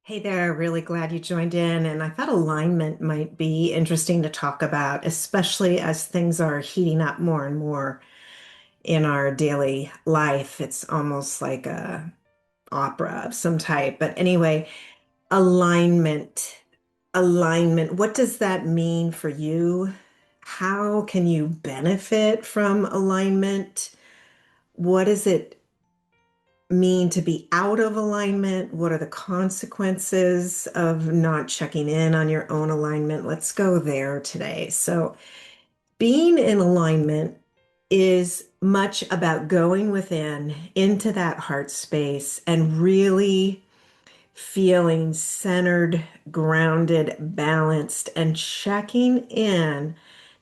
Hey there, really glad you joined in. And I thought alignment might be interesting to talk about, especially as things are heating up more and more in our daily life. It's almost like a opera of some type. But anyway, alignment. Alignment. What does that mean for you? How can you benefit from alignment? What does it mean to be out of alignment? What are the consequences of not checking in on your own alignment? Let's go there today. So, being in alignment is much about going within into that heart space and really feeling centered, grounded, balanced, and checking in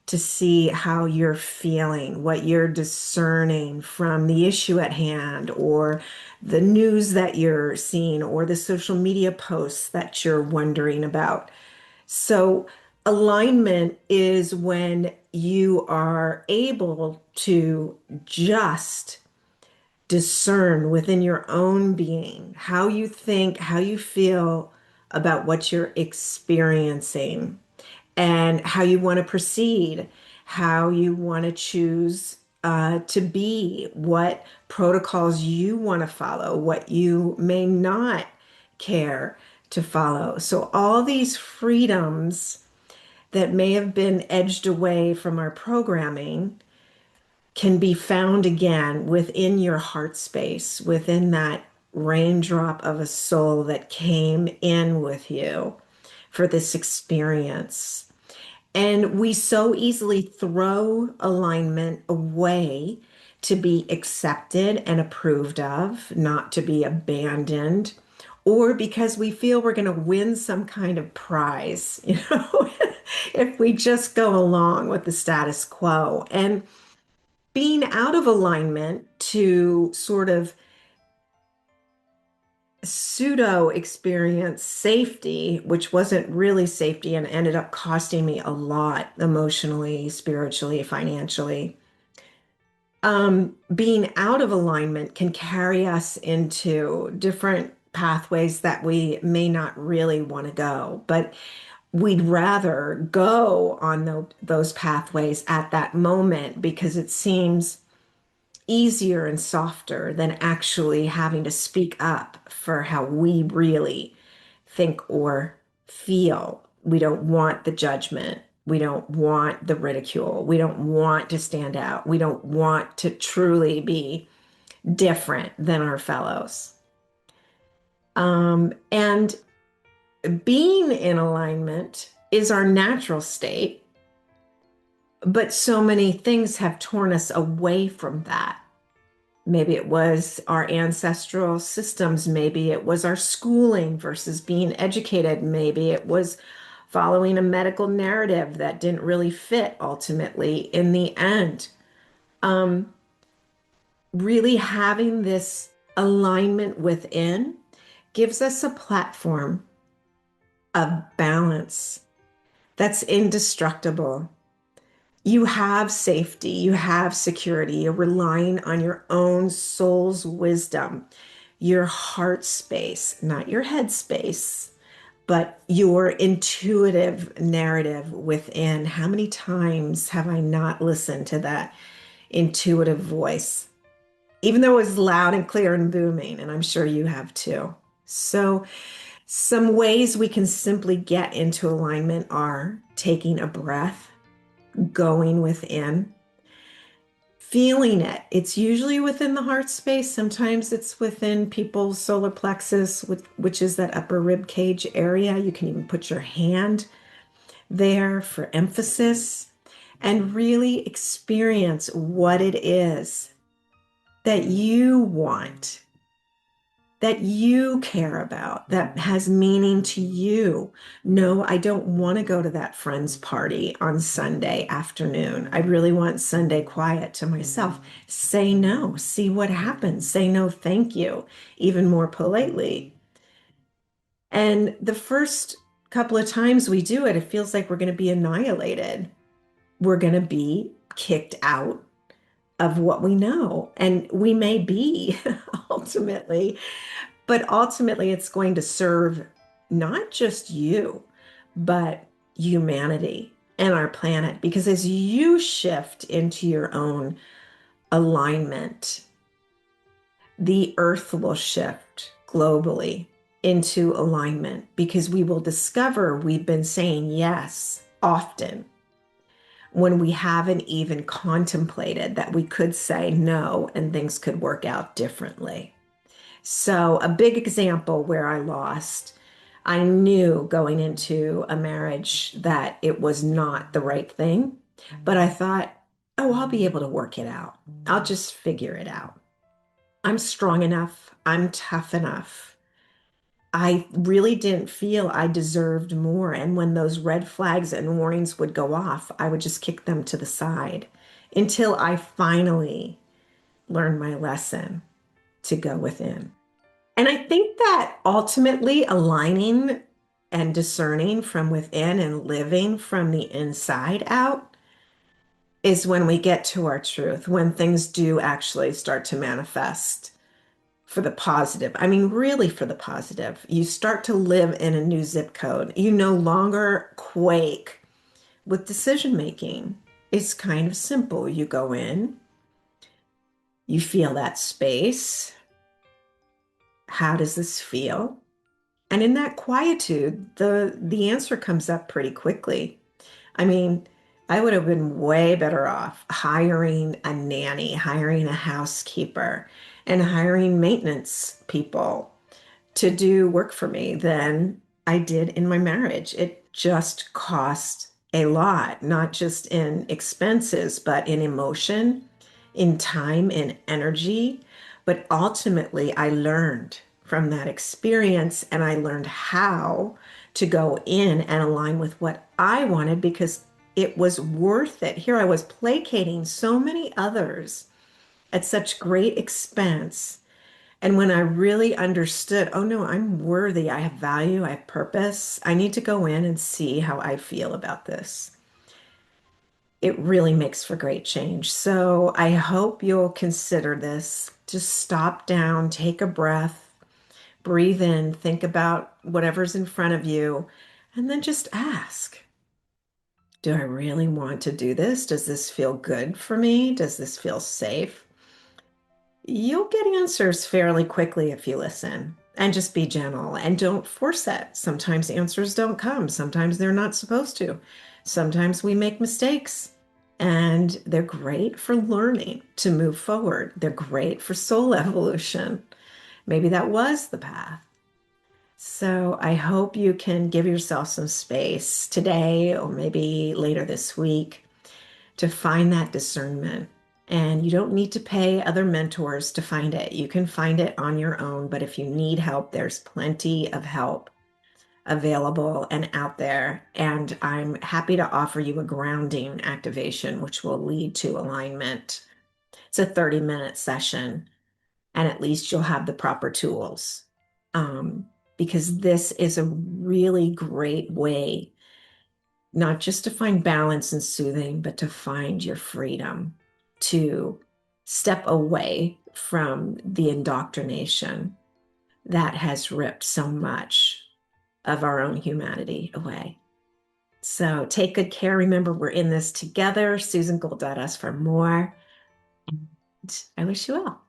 to see how you're feeling, what you're discerning from the issue at hand, or the news that you're seeing, or the social media posts that you're wondering about. So, alignment is when you are able to just discern within your own being how you think, how you feel about what you're experiencing and how you want to proceed, how you want to choose to be, what protocols you want to follow, what you may not care to follow. So, all these freedoms that may have been edged away from our programming can be found again within your heart space, within that raindrop of a soul that came in with you for this experience. And we so easily throw alignment away to be accepted and approved of, not to be abandoned, or because we feel we're going to win some kind of prize, if we just go along with the status quo. And being out of alignment to sort of pseudo experience safety, which wasn't really safety and ended up costing me a lot emotionally, spiritually, financially. Being out of alignment can carry us into different pathways that we may not really want to go, but we'd rather go on those pathways at that moment because it seems easier and softer than actually having to speak up for how we really think or feel. We don't want the judgment. We don't want the ridicule. We don't want to stand out. We don't want to truly be different than our fellows. And being in alignment is our natural state, but so many things have torn us away from that. Maybe it was our ancestral systems. Maybe it was our schooling versus being educated. Maybe it was following a medical narrative that didn't really fit ultimately in the end. Um, really having this alignment within gives us a platform of balance that's indestructible. You have safety, you have security, you're relying on your own soul's wisdom, your heart space, not your head space, but your intuitive narrative within. How many times have I not listened to that intuitive voice? Even though it was loud and clear and booming, and I'm sure you have too. So, some ways we can simply get into alignment are taking a breath, going within, feeling it. It's usually within the heart space. Sometimes it's within people's solar plexus, which is that upper rib cage area. You can even put your hand there for emphasis and really experience what it is that you want, that you care about, that has meaning to you. No, I don't want to go to that friend's party on Sunday afternoon. I really want Sunday quiet to myself. Say no, see what happens. Say no, thank you, even more politely. And the first couple of times we do it, it feels like we're going to be annihilated. We're going to be kicked out of what we know. And we may be ultimately, but ultimately, it's going to serve not just you, but humanity and our planet. Because as you shift into your own alignment, the earth will shift globally into alignment because we will discover we've been saying yes often when we haven't even contemplated that we could say no and things could work out differently. So, a big example where I lost, I knew going into a marriage that it was not the right thing, but I thought, oh, I'll be able to work it out. I'll just figure it out. I'm strong enough. I'm tough enough. I really didn't feel I deserved more. And when those red flags and warnings would go off, I would just kick them to the side until I finally learned my lesson to go within. And I think that ultimately aligning and discerning from within and living from the inside out is when we get to our truth, when things do actually start to manifest for the positive. I mean, really for the positive. You start to live in a new zip code. You no longer quake with decision making. It's kind of simple. You go in, you feel that space. How does this feel? And in that quietude, the answer comes up pretty quickly. I mean, I would have been way better off hiring a nanny, hiring a housekeeper, and hiring maintenance people to do work for me than I did in my marriage. It just cost a lot, not just in expenses, but in emotion, in time, in energy. But ultimately, I learned from that experience and I learned how to go in and align with what I wanted because it was worth it. Here I was placating so many others at such great expense. And when I really understood, oh no, I'm worthy, I have value, I have purpose, I need to go in and see how I feel about this. It really makes for great change. So I hope you'll consider this. Just stop down, take a breath, breathe in, think about whatever's in front of you, and then just ask, do I really want to do this? Does this feel good for me? Does this feel safe? You'll get answers fairly quickly if you listen and just be gentle and don't force it. Sometimes answers don't come, sometimes they're not supposed to. Sometimes we make mistakes and they're great for learning to move forward. They're great for soul evolution. Maybe that was the path. So I hope you can give yourself some space today or maybe later this week to find that discernment. And you don't need to pay other mentors to find it. You can find it on your own. But if you need help, there's plenty of help available and out there. And I'm happy to offer you a grounding activation, which will lead to alignment. It's a 30-minute session, and at least you'll have the proper tools. Because this is a really great way not just to find balance and soothing, but to find your freedom to step away from the indoctrination that has ripped so much of our own humanity away. So take good care. Remember, we're in this together. SusanGold.us for more. And I wish you well.